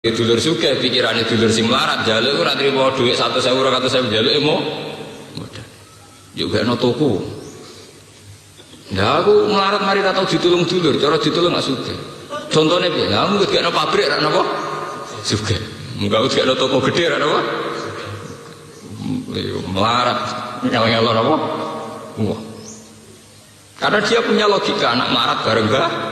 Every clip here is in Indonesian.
Dulur sugih pikirane dulur sing melarat njaluk ora trimo dhuwit 100.000 200.000 njaluk modal. Yo gakno toko. Lah aku melarat mari tak tau ditulung dulur, cara ditulung gak sugih. Contone piye? Lah aku gakno pabrik ra napa? Sugih. Enggak gakno toko gedhe ra napa? Melarat ngel-ngel napa? Wah. Karena dia punya logika anak melarat bareng-bareng.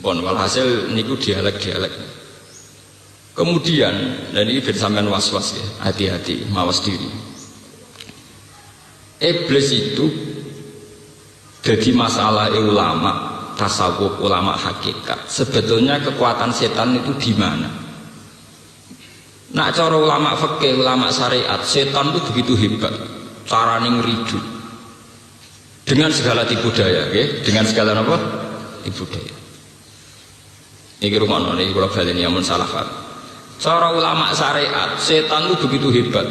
Bon, walhasil niku dialek-dialek. Kemudian, dan ini bersamaan was-was ya, hati-hati, mawas diri. Iblis itu jadi masalah ulama, tasawuf, ulama hakikat. Sebetulnya kekuatan setan itu di mana? Nak cara ulama fikih, ulama syariat, setan itu begitu hebat, carane ngridu. Dengan segala tipu daya, okay? Dengan segala apa? Tipu daya. Ini rumah nona, ini kalau balik ini amun salah faham. Cara ulama syariat, setan itu begitu hebat.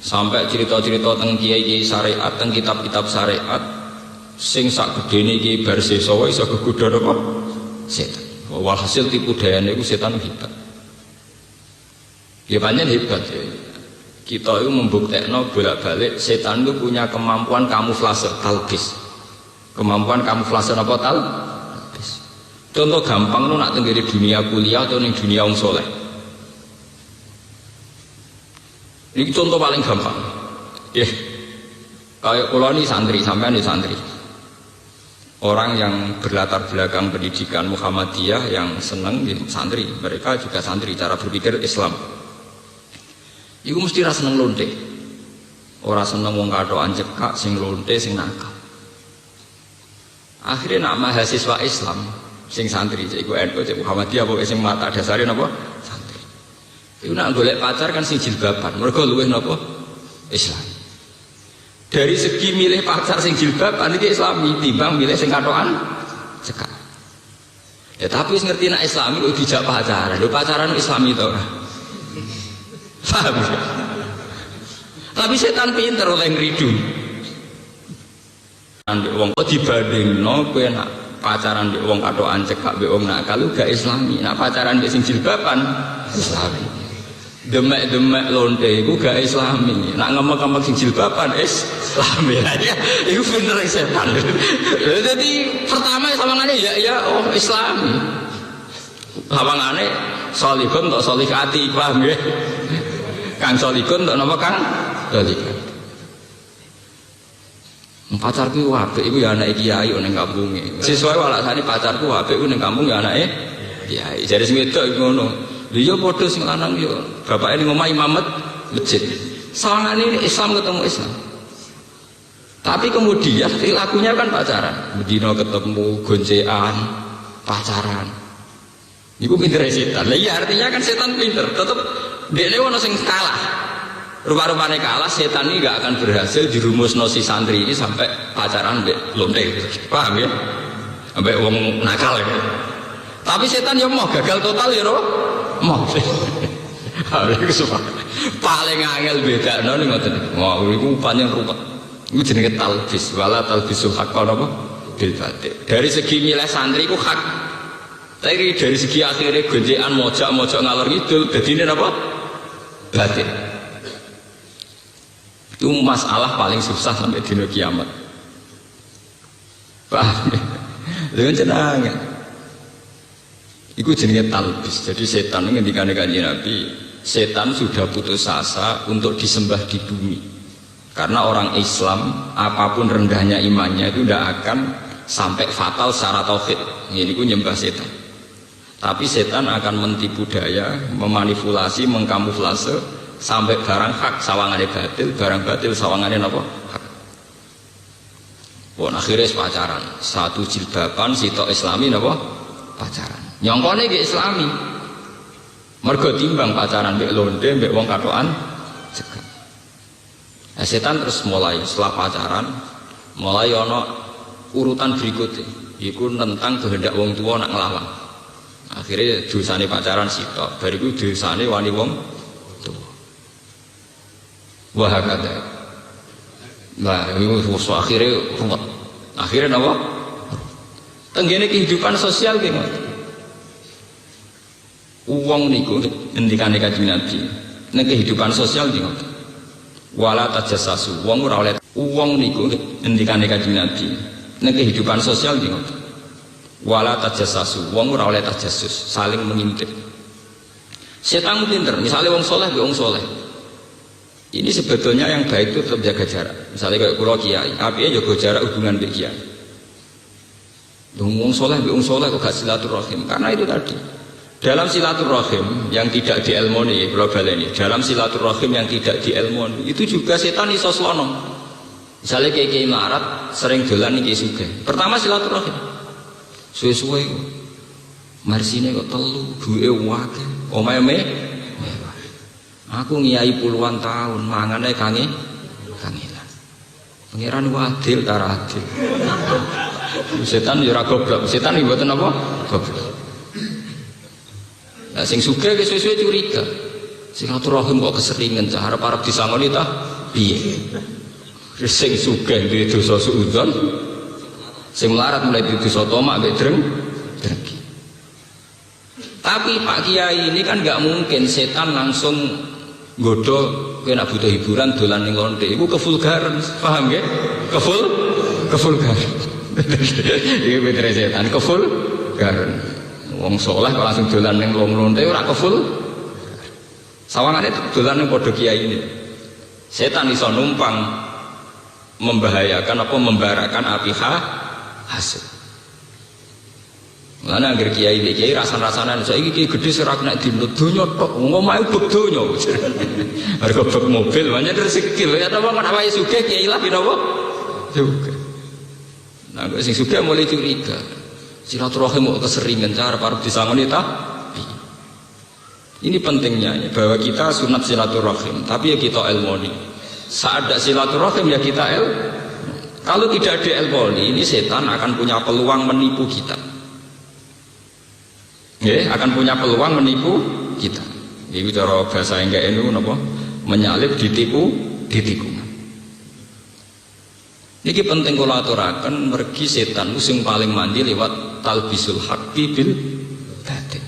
Sampai cerita-cerita tentang kiai-kiai syariat, tentang kitab-kitab syariat, sing sak gedene iki bar sesawa iso kegodha apa? Setan. Walhasil tipu dayane iku setan hebat. Ya pancen hebat ya. Kita itu membuktekno bolak-balik setan itu punya kemampuan kamuflase talbis. Kemampuan kamuflase apa talbis? Contoh gampang lu nak tenggiri dunia kuliah atau ning dunia wong soleh. Ini contoh paling gampang. Ya, kayak kalau ini santri, sampean ini santri. Orang yang berlatar belakang pendidikan Muhammadiyah yang seneng ya, santri, mereka juga santri cara berpikir Islam. Iku mesti ra seneng lonte. Ora seneng wong katokan cekak sing lonte sing nakal. Akhirnya nak mahasiswa Islam sing santri cek iku NU cek Muhammadiyah pokoke sing mata dasare napa santri. Iku nak golek pacar kan sing jilbaban, mergo luwih napa Islam. Dari segi milih pacar sing jilbaban iki Islami timbang milih sing katokan cekak. Ya tapi wis ngerti nak Islami kok dijak pacaran. Lho pacaran Islami to ora? Paham ya? Tapi setan pinter oleh ngridu. Ambek wong kok dibandingno kowe nak pacaran mbek wong katokan cekak mbek wong nakal gak Islami. Nak pacaran mbek sing jilbaban Islami. Demek-demek lonte iku gak Islami. Nak ngemek-ngemek sing jilbaban Islami. Ya iku bener setan. Jadi pertama sawangane ya oh Islami. Sawangane salihun tok salihati, paham nggih? Kang salihun tok napa Kang? Salihun. Pacarku apik iku ya anake kiai ning kampunge. Sesuai walasane pacarku apik iku ning kampung ya anake kiai. Jare sing wedok iku ngono. Lha iya padha sing lanang yo. Bapake ning omah imam masjid. Sawangane Islam ketemu Islam. Tapi kemudian perilakunya kan pacaran. Bedino ketemu goncekan, pacaran. Iku pinter setan. Lah iya artinya kan setan pinter. Tetep dekne ono sing kalah. Rupa-rupanya kalah, setan ini gak akan berhasil dirumusno si santri ini sampai pacaran mbek lonte. Paham ya? Sampai wong nakal ya. Tapi setan ya mau gagal total ya roh. Mau. Paling angel bedakno ning ngoten. Wah, iku pancen ruwet. Iku jenenge talbis, wala talbisul haqqa napa bil batil. Dari segi milih santri iku hak. Tapi dari segi akhirnya gonjekan mojak-mojak ngalor ngidul dadine napa? Batil. Itu masalah paling susah sampai dino kiamat. Paham ya? Dengan jenengan. Iku jenenge talbis. Jadi setan ngendikane Kanjeng Nabi, setan sudah putus asa untuk disembah di bumi. Karena orang Islam apapun rendahnya imannya itu tidak akan sampai fatal secara tauhid. Ini ku nyembah setan. Tapi setan akan mentipu daya, memanipulasi, mengkamuflase sampai barang hak sawangane batil, barang batil sawangane napa hak. Wong akhirnya pacaran, satu jilbaban sitok Islami napa pacaran. Nyongkone nggih Islami. Mergo timbang pacaran mbek londe mbek wong katokan cekak. Nah, setan terus mulai setelah pacaran mulai ana urutan berikutnya. Iku tentang kehendak wong tua nak nglawan. Akhirnya dosane pacaran sitok, bariku dosane wani wong wah kata, nah itu akhirnya ruwet. Akhirnya apa? Tenggene kehidupan sosial ki ngoten. Wong niku ngendikane Kanjeng Nabi, ning kehidupan sosial ki ngoten. Wala tajassasu, wong ora oleh wong niku ngendikane Kanjeng Nabi, ning kehidupan sosial ki ngoten. Wala tajassasu, wong ora oleh tajassus, saling mengintip. Setan pinter, misalnya wong soleh be wong soleh. Ini sebetulnya yang baik itu tetap jaga jarak. Misalnya kayak kula kiai, apike jaga jarak hubungan be kiai. Wong soleh be wong soleh kok gak silaturahim? Karena itu tadi. Dalam silaturahim yang tidak dielmoni, kula baleni. Dalam silaturahim yang tidak dielmoni, itu juga setan iso slono. Misalnya kiai melarat sering dolan iki sugih. Pertama silaturahim. Suwe-suwe kok. Marsine kok telu, duwe akeh. Omahe aku ngiyai puluhan tahun mangane kangelan. Pangeran adil ta adil. Setan ya ora goblok, setan iki mboten apa? Goblok. Lah sing sugih wis suwe-suwe curiga. Silaturahim kok keseringan cah arep-arep disangoni ta piye? Sing sugih duwe dosa suudzon, sing melarat mulai duwe dosa tomak mbek drengki. Tapi Pak Kiai ini kan nggak mungkin setan langsung nggodho kowe nek butuh hiburan dolan ning lonte. Iku kevulgaran, paham nggih? Kevulgaran. Iki bener setan kevulgaran. Wong saleh kok langsung dolan ning lonte ora kevul. Sawangane dolan ning padha kiai ini. Setan iso numpang membahayakan apa membarakan api hasud. Lan anggere kiai rasan-rasanan saiki iki gedhe ora kena dinut donya tok ngomahe bek donya. Harga bek mobil banyak rezeki ya ta wong ana wae sugih kiai lah napa? Sugih. Nah kok sing sugih mulai curiga. Silaturahim kok keseringan cara arep disangoni ta? Ini pentingnya bahwa kita sunat silaturahim, tapi ya kita ilmoni. Saat ada silaturahim ya kita Kalau tidak ada ilmoni, ini setan akan punya peluang menipu kita. Ya, akan punya peluang menipu kita. Ini cara bahasa enggak enu napa? Menyalip ditipu, ditikungan. Ini penting kula aturaken mergi setan sing paling mandi lewat talbisul haqqi bil batil.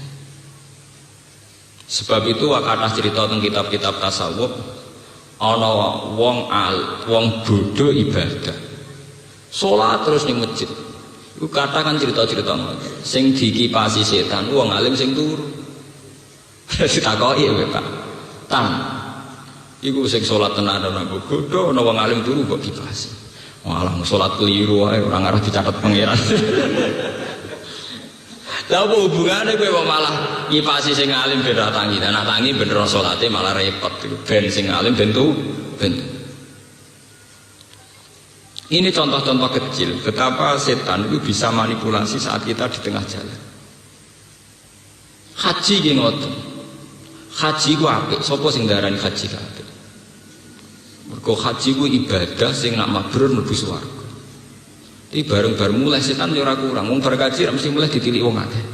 Sebab itu wakana cerita tentang kitab-kitab tasawuf ana wong bodoh ibadah. Salat terus ning masjid. Iku kata kan cerita-cerita ngoten. Sing dikipasi setan wong alim sing turu. Ditakoki ya Pak. Tan. Iku sing salat tenan ana bodho ana wong alim turu kok kipasi. Walah salat keliru wae ora ngarep dicatet pangeran. Lah apa hubungane kowe malah ngipasi sing alim ben ora tangi. Nek tangi bener salate malah repot. Ben sing alim ben Ini contoh-contoh kecil betapa setan itu bisa manipulasi saat kita di tengah jalan. Haji ki ngoten. Haji ku apik, sapa sing darani haji ku apik? Mergo haji ku ibadah sing nak mabrur mlebu swarga. Iki bareng-bareng mulai setan yo ora kurang. Wong berkaji mesti mulai ditilik wong akeh.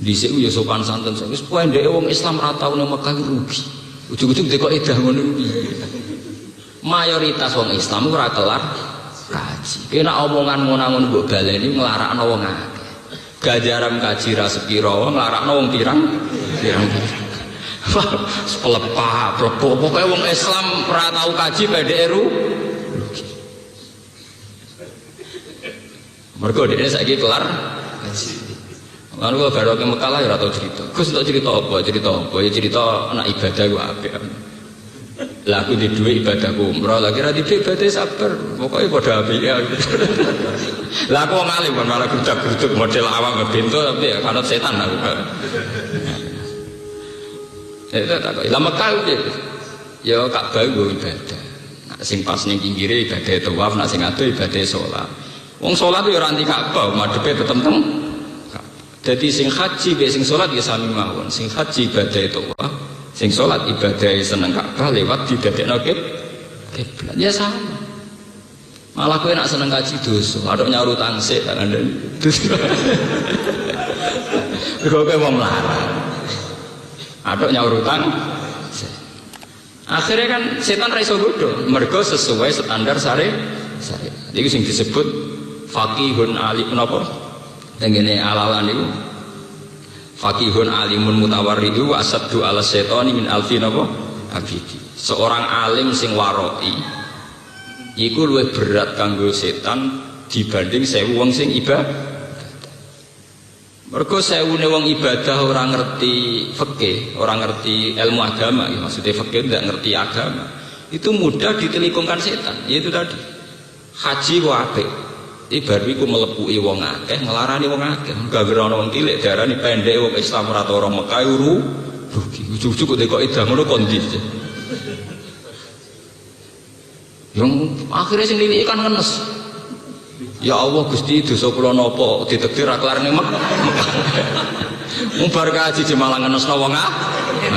Dhisik ku yo sopan santun, wis pendeke wong Islam ra tau nang Mekah rugi. Ujug-ujug dekok edah ngono piye. Mayoritas wong Islam ora kelar kaji. Kena omongan ngono-ngono mbok baleni nglarakno wong akeh. Ganjaran kaji ra sepira, nglarakno wong pirang. Sepelepah, pokoke wong Islam ora tau kaji pendeke mergo dhekne saiki kelar kaji. Lalu kalau baru ke Mekah lah ya ora tau cerita. Gus tak cerita apa? Ya cerita anak ibadah ku apik. Lah aku di duwe ibadahku umrah, lagi ra di ibadah sabar. Pokoke padha apik ya. Lah aku ngalim kan malah gerdak-gerduk model awam ngebento tapi ya kanut setan aku. Itu tak kok. Lah Mekah ya Ka'bah go ibadah. Nak sing pas ning pinggire ibadah tawaf, nak sing ado ibadah salat. Wong salat ya ora anti Ka'bah, madhepe tetep teng. Dadi sing haji mek sing salat ya sami mawon. Sing haji ibadah tawaf, sing salat ibadah seneng Ka'bah lewat didadekno kiblat. Ya sama. Malah kowe nak seneng kaji dosa, aduk nyaur utang sik tak ngandani. Kowe wong larang. Aduk nyaur utang. Akhirnya kan setan ra iso godho, mergo sesuai standar syariat. Iki sing disebut faqihun alim napa? Tengene alalan itu faqihun alimun mutawarridu wa asaddu ala syaitani min alfi napa abidi. Seorang alim sing waroi iku luwih berat kanggo setan dibanding 1000 wong sing ibadah. Mergo 1000 wong ibadah ora ngerti fikih, ora ngerti ilmu agama, ya maksudnya fikih tidak ngerti agama. Itu mudah ditelikungkan setan. Yaitu tadi. Haji kok apik. Ibarat iku melepuki wong akeh, ngelarani wong akeh. Gara-gara ana wong cilik diarani pendek wong Islam ora tau orang Mekah rugi. Ujug-ujug kok idah ngono kondisi. Yang akhirnya sing niliki kan ngenes. Ya Allah Gusti dosa kula napa ditakdir ra kelar ning Mekah. Mubar kaji malah ngenesno wong akeh.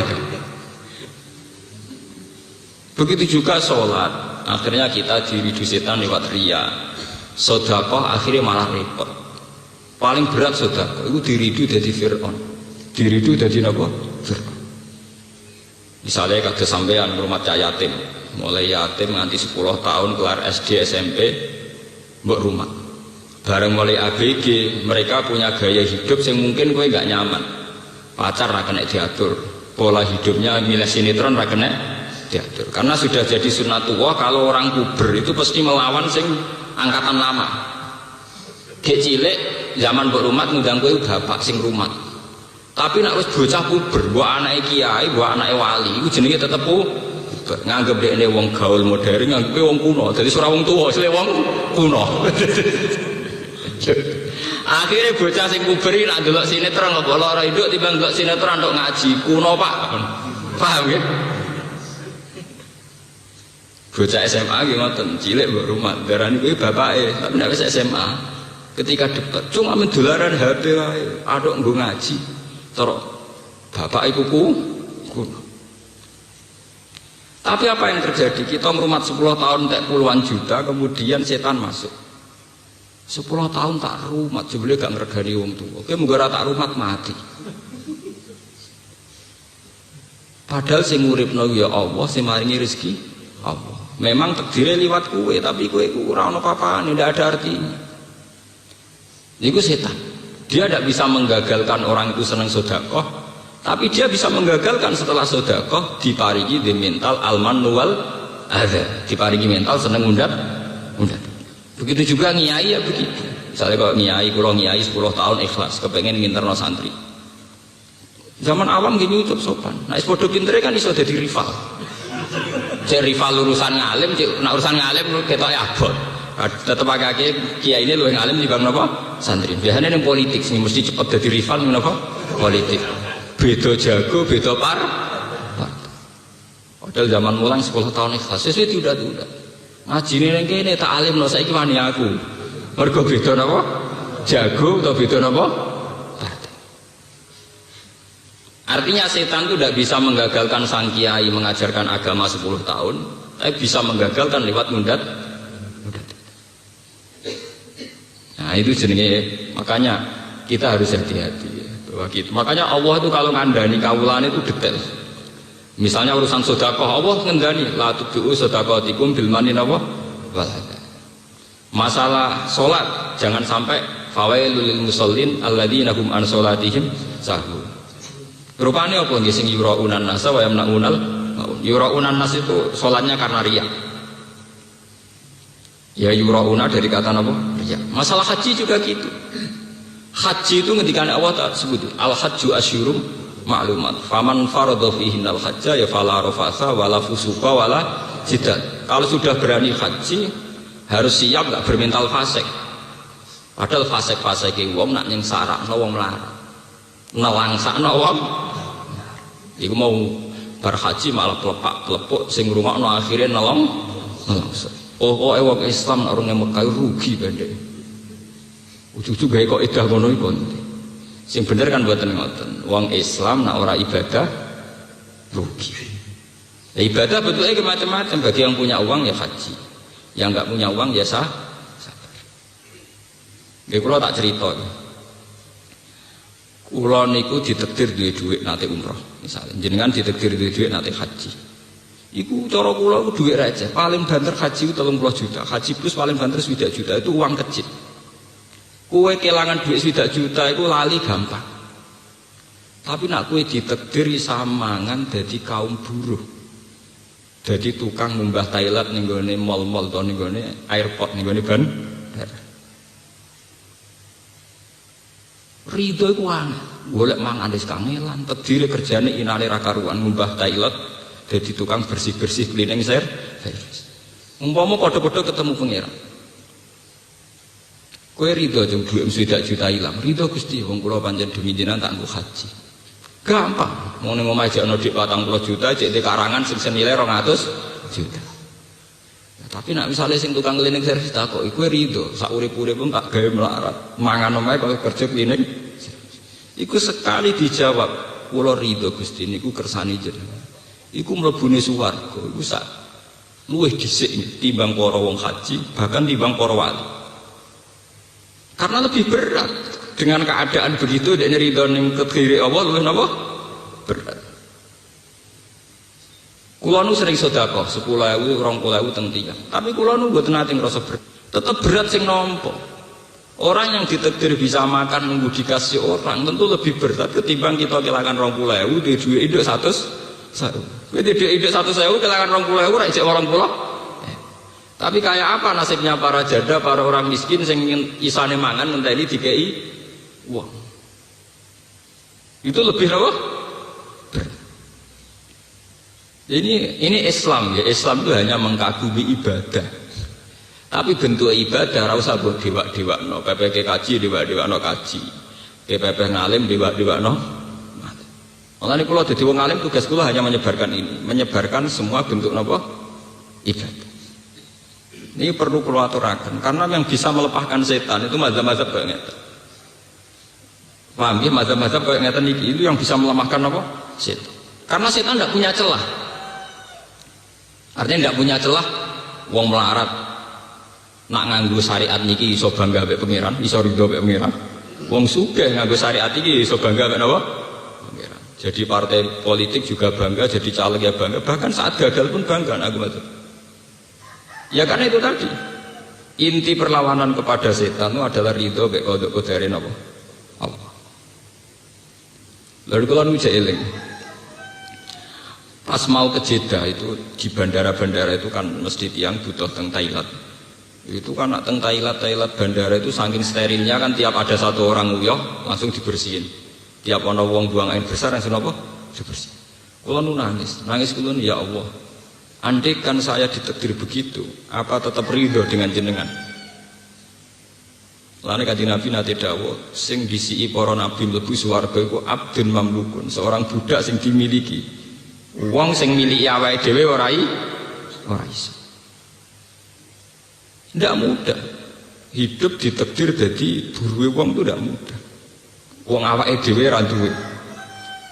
Begitu juga sholat. Akhirnya kita diridu setan lewat riya. Sedekah akhirnya malah repot. Paling berat sedekah itu diridu dari Fir'aun. Diridu dari apa? Fir'aun. Misalnya kados sampean ngrumat cah yatim, mulai yatim nganti 10 tahun kelar SD SMP mbok rumah. Bareng mulai ABG mereka punya gaya hidup yang mungkin kowe gak nyaman. Pacar ra kena diatur, pola hidupnya milih sinetron ra kena diatur. Karena sudah jadi sunnatullah kalau orang puber itu pasti melawan sing angkatan lama. Gek cilik zaman mbok rumat ngundang kowe bapak sing rumat. Tapi nek wis bocah puber, mbok anake kiai, mbok anake wali, iku jenenge tetep puber. Nganggep dekne wong gaul modern, nganggepe wong kuno. Dadi ora wong tuwa, isile wong kuno. Akhirnya bocah sing puber iki nek ndelok sinetron kok lara induk timbang ndelok sinetron tok ngaji. Kuno, Pak. Paham ya? Bocah SMA nggih ngoten, cilik mbok rumah, darani kuwi bapake, tapi nek wis SMA ketika debat cuma mendolaran HP wae, aduk nggo ngaji. Cara bapak iku kuno. Tapi apa yang terjadi? Kita merumat 10 tahun tak puluhan juta, kemudian setan masuk. 10 tahun tak rumat, jebule gak ngregani wong tuwa. Kowe mung ora tak rumat mati. Padahal sing nguripno ya Allah, sing maringi rezeki Allah. Memang takdirnya liwat kue, tapi kue ora ono apa-apane, tidak ada artinya. Itu setan. Dia tidak bisa menggagalkan orang itu senang sedekah, tapi dia bisa menggagalkan setelah sedekah diparingi di mental alman wal adza, diparingi mental senang undat. Begitu juga ngiyai ya begitu. Misalnya kalau ngiyai, kula ngiyai 10 tahun ikhlas, kepengen nginterno santri. Zaman awam gini utup sopan. Nah, padha pintere kan iso dadi rival. Cek rival urusan ngalim, cek nak urusan ngalim ketok ya abot. Tetep akeh kiai ini luwih ngalim dibanding napa? Santri. Biasanya ning politik sing mesti cepet dadi rival ning napa? Politik. Beda jago, beda par. Padahal zaman mulang 10 tahun ikhlas, wis tidak. Ngajine ning kene tak alimno saiki wani aku. Mergo beda napa? Jago atau beda napa? Artinya setan itu tidak bisa menggagalkan sang kiai mengajarkan agama 10 tahun, tapi bisa menggagalkan lewat mundat. Nah itu jenenge, makanya kita harus hati-hati. Makanya Allah itu kalau ngandani kawulan itu detail. Misalnya urusan sedekah, Allah ngandani la tudhu sedaqatikum bil mani napa wal adza. Masalah sholat jangan sampai fawailul lil musallin alladzina hum an sholatihim sahun. Rupanya apa nggih sing yuraunan nasa wa yamnaunal yuraunan nas itu sholatnya karena riya. Ya yurauna dari kata apa? Riya. Masalah haji juga gitu. Haji itu ketika Allah tak sebut al hajju asyurum ma'lumat. Faman faradha fihinal hajja ya fala rafasa wala fusuqa wala jidal. Kalau sudah berani haji harus siap enggak bermental fasik. Padahal fasik-fasike wong nak ning sarakno wong melarat. Nelangsakno wong iku mau berhaji malah pelepak-pelepuk sing ngrungokno akhire nelongso. Oh wong Islam nek urung Mekah rugi pendek. Ujug-ujug gawe kok edah ngono iku. Sing bener kan mboten ngoten. Wong Islam nek ora ibadah rugi. Ya, ibadah bentuknya macam-macam. Bagi yang punya uang ya haji. Yang enggak punya uang ya sabar. Nggih kula tak cerita. Kula niku ditakdir duwe dhuwit nate umroh, misalnya jenengan ditakdir duwe dhuwit nate haji. Iku cara kula iku dhuwit receh, paling banter haji 30 juta, haji plus paling banter 1 juta itu uang kecil. Kowe kelangan duit 1 juta iku lali gampang. Tapi nak kowe ditakdiri samangan dadi kaum buruh. Dadi tukang ngumbah toilet ning gone mall-mall to ning gone airport ning gone bandara. Ridho iku angel. Golek mangan wis kangelan, takdire kerjane inane ra karuan ngumbah toilet dadi tukang bersih-bersih cleaning service. Umpama padha-padha ketemu pangeran. Kowe ridho jeng duit 1 juta ilang. Ridho Gusti, wong kula pancen demi jenengan tak nggo haji. Gampang. Mau ning omah jekno dik 40 juta, cek di karangan sing senilai 200 juta. Ya, tapi nak misalnya sing tukang cleaning service takoki, kowe ridho sak urip-urip pun tak gawe melarat. Mangan omahe kok kerja cleaning. Iku sekali dijawab, kula ridho Gusti niku kersane jenengan. Iku mlebune swarga, iku sak luwih dhisik timbang para wong haji, bahkan timbang para wali. Karena lebih berat dengan keadaan begitu dia ridho ning kediri Allah luwih napa? Berat. Kula nu sering sedekah 10.000, 20.000 teng tiyang. Tapi kula nu mboten nate ngrasa berat. Tetep berat sing nampa. Orang yang ditakdir bisa makan nunggu dikasih orang tentu lebih berat ketimbang kita kehilangan 20.000 di duit hidup 100.000. Kowe di duit hidup 100.000 kehilangan 20.000 ra isih 80. Tapi kayak apa nasibnya para janda, para orang miskin sing isane mangan ngenteni dikei uang. Itu lebih apa? Ini Islam ya. Islam itu hanya mengkagumi ibadah. Tapi bentuk ibadah ora usah mbok dewak-dewakno. PPK kaji dewak-dewakno kaji. PPP ngalim dewak-dewakno. Mulane kula dadi wong alim tugas kula hanya menyebarkan ini, menyebarkan semua bentuk napa? Ibadah. Ini perlu kula aturaken karena yang bisa melepaskan setan itu mazhab-mazhab kayak ngeten. Paham ya, mazhab-mazhab kayak ngeten iki itu yang bisa melemahkan apa? Setan. Karena setan tidak punya celah. Artinya tidak punya celah wong melarat nak nganggo syariat niki iso bangga mbek pangeran, iso ridho mbek pangeran. Wong sugih nganggo syariat iki iso bangga mbek napa? Pangeran. Jadi partai politik juga bangga, jadi caleg ya bangga, bahkan saat gagal pun bangga aku maksud. Ya karena itu tadi. Inti perlawanan kepada setan itu adalah ridho mbek qadar napa? Allah. Lalu kalau nuju eling. Pas mau ke Jeddah itu di bandara-bandara itu kan mesti tiang butuh teng Thailand. Itu kan teng Thailand bandara itu saking sterilnya kan tiap ada satu orang uyah langsung dibersihin. Tiap ana wong buang air besar langsung apa? Dibersihin. Kula nu nangis kula ya Allah. Andai kan saya ditakdir begitu, apa tetap ridho dengan jenengan? Lane kanjeng Nabi nate dawuh, sing disiki para nabi mlebu swarga iku abdun mamlukun, seorang budak sing dimiliki. Wong sing miliki awake dhewe ora iso. Tidak mudah. Hidup ditakdir jadi buruwe wong itu tidak mudah. Wong awake dhewe ra duwe.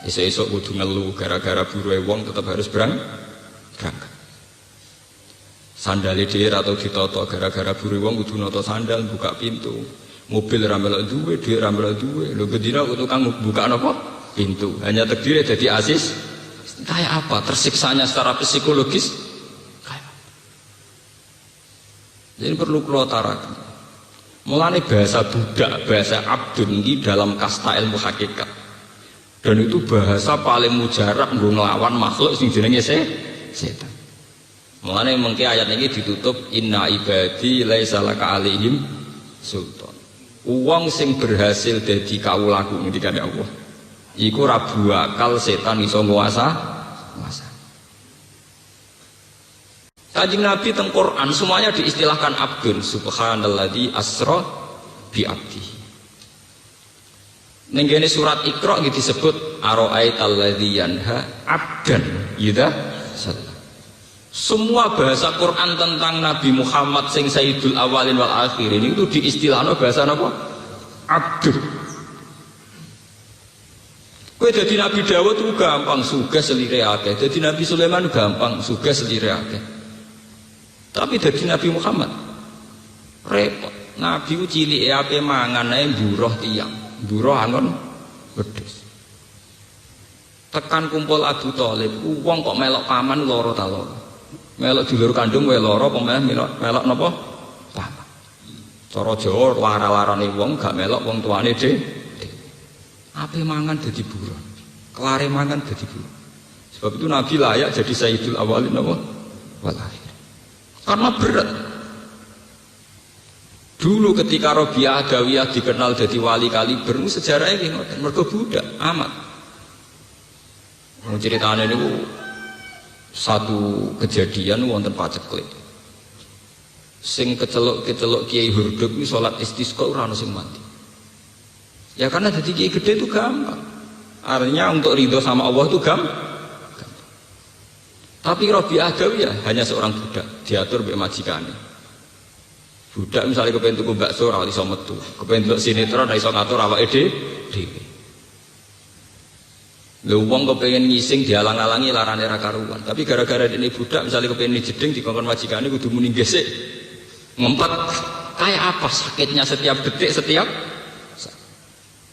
Esuk-esuk kudu ngelu gara-gara buruwe wong tetap harus berangkat. Sandale dhewe atau ditata gara-gara buruwe wong kudu nata sandal buka pintu. Mobil ra melok duwe, dhuwit ra melok duwe. Lho bedina tukang buka napa? Pintu. Hanya takdir jadi asis. Kayak apa? Tersiksanya secara psikologis. Jadi perlu kula taraken. Mulane bahasa budak, bahasa abdun ini dalam kasta ilmu hakikat. Dan itu bahasa paling mujarab nggo nglawan makhluk sing jenenge setan. Mulane mengki ayat ini ditutup inna ibadi laisa laka alaihim sultan. Wong sing berhasil dadi kawulaku ngendikane Allah. Iku ra buakal setan iso nguasa. Kanjeng Nabi teng Quran semuanya diistilahkan abdun, subhanalladzi asra bi abdihi. Ning kene surat Iqra iki disebut ara'aital ladzi yanha abdan idza shalla. Semua bahasa Quran tentang Nabi Muhammad sing sayyidul awalin wal akhirin itu diistilahno bahasa napa? Abdun. Kowe dadi Nabi Dawud itu gampang sugih selire akeh. Dadi Nabi Sulaiman gampang sugih selire akeh. Tapi dari Nabi Muhammad repot. Nabi cilik ape mangan ae mburoh tiyang, mburoh angon wedhus. Tekan kumpul Abu Thalib, wong kok melok paman lara ta lara. Melok dulur kandung wae lara, apa melok napa? Paman. Cara Jawa lara-larane wong gak melok wong tuane dhewe. Ape mangan dadi buron. Kelare mangan dadi buron. Sebab itu Nabi layak jadi sayyidul awalin wal akhirin. Karena berat. Dulu ketika Rabi'ah Adawiyah dikenal jadi wali Kaliber, sejarahnya nggih ngoten, mergo budak amat. Ceritanya ini satu kejadian wonten paceklik. Sing kecelok Kiai Hurduk ini sholat istisqa ora ono sing mati. Ya karena jadi kiai gede itu gampang. Artinya untuk ridho sama Allah itu gampang. Tapi Rabi'ah Adawiyah hanya seorang budak, diatur mbek majikane. Budak misalnya kepengen tuku bakso ora iso metu, kepengen delok sinetron ora iso ngatur awake dhewe. Lha wong kepengen ngising dialang-alangi larane ra karuan. Tapi gara-gara dene budak misalnya kepengen jeding dikongkon majikane kudu muni gesek. Ngempet kayak apa sakitnya setiap detik setiap.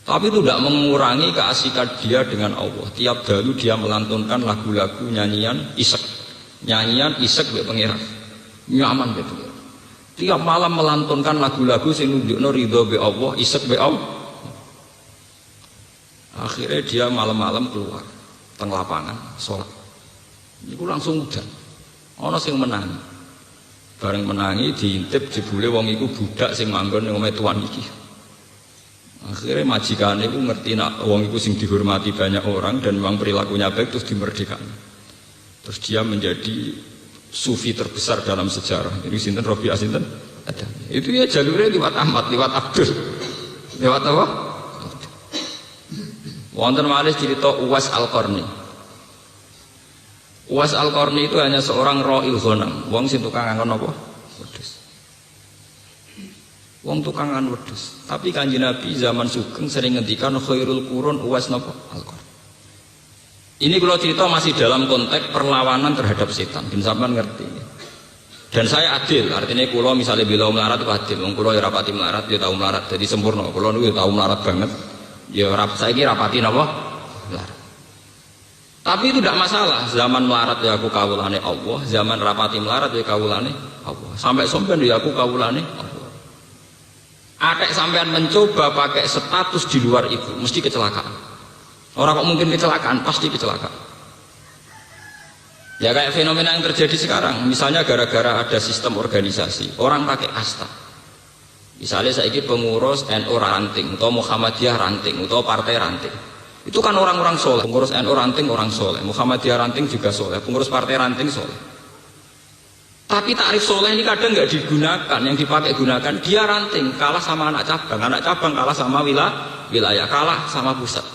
Tapi itu tidak mengurangi keasikan dia dengan Allah. Tiap dalu dia melantunkan lagu-lagu nyanyian isek mbek pangeran. Nyaman mbek pangeran. Tiap malam melantunkan lagu-lagu sing nunjukno ridho mbek Allah, isek mbek Allah. Akhirnya dia malam-malam keluar teng lapangan sholat. Niku langsung udan. Ana sing menangi. Bareng menangi diintip jebule wong iku budak sing manggon ning omahe tuan iki. Akhirnya majikan itu ngerti nak wong itu sing dihormati banyak orang dan memang perilakunya baik terus dimerdekakan. Terus dia menjadi sufi terbesar dalam sejarah. Jadi sinten Rabi'ah sinten ada. Itu ya jalurnya lewat Ahmad, lewat Abdul. Lewat apa? Wonten malih cerita Uwais Al-Qarni. Uwais Al-Qarni itu hanya seorang ra'il ghanam, wong sing tukang ngangkon apa? Wedhus. Wong tukangan wedhus. Tapi Kanjeng Nabi zaman sugeng sering ngendikan khairul qurun Uwais napa? Al-Qarni. Ini kalau cerita masih dalam konteks perlawanan terhadap setan. Ben sampean ngerti. Dan saya adil, artinya kula misalnya bela melarat itu adil. Wong kula ya rapati melarat, ya tau melarat jadi sempurna. Kula niku ya tau melarat banget. Ya saiki rapati napa? Melarat. Tapi itu tidak masalah. Zaman melarat ya aku kawulane Allah, zaman rapati melarat ya kawulane Allah. Sampai sompen ya aku kawulane Allah. Atek sampean mencoba pakai status di luar itu, mesti kecelakaan. Orang kok mungkin kecelakaan, pasti kecelakaan. Ya kayak fenomena yang terjadi sekarang, misalnya gara-gara ada sistem organisasi, orang pakai kasta. Misalnya saya ini pengurus NU ranting, atau Muhammadiyah ranting, atau partai ranting. Itu kan orang-orang soleh. Pengurus NU ranting orang soleh, Muhammadiyah ranting juga soleh, pengurus partai ranting soleh. Tapi takrif soleh ini kadang nggak digunakan, yang dipakai gunakan dia ranting, kalah sama anak cabang kalah sama wilayah, kalah sama pusat.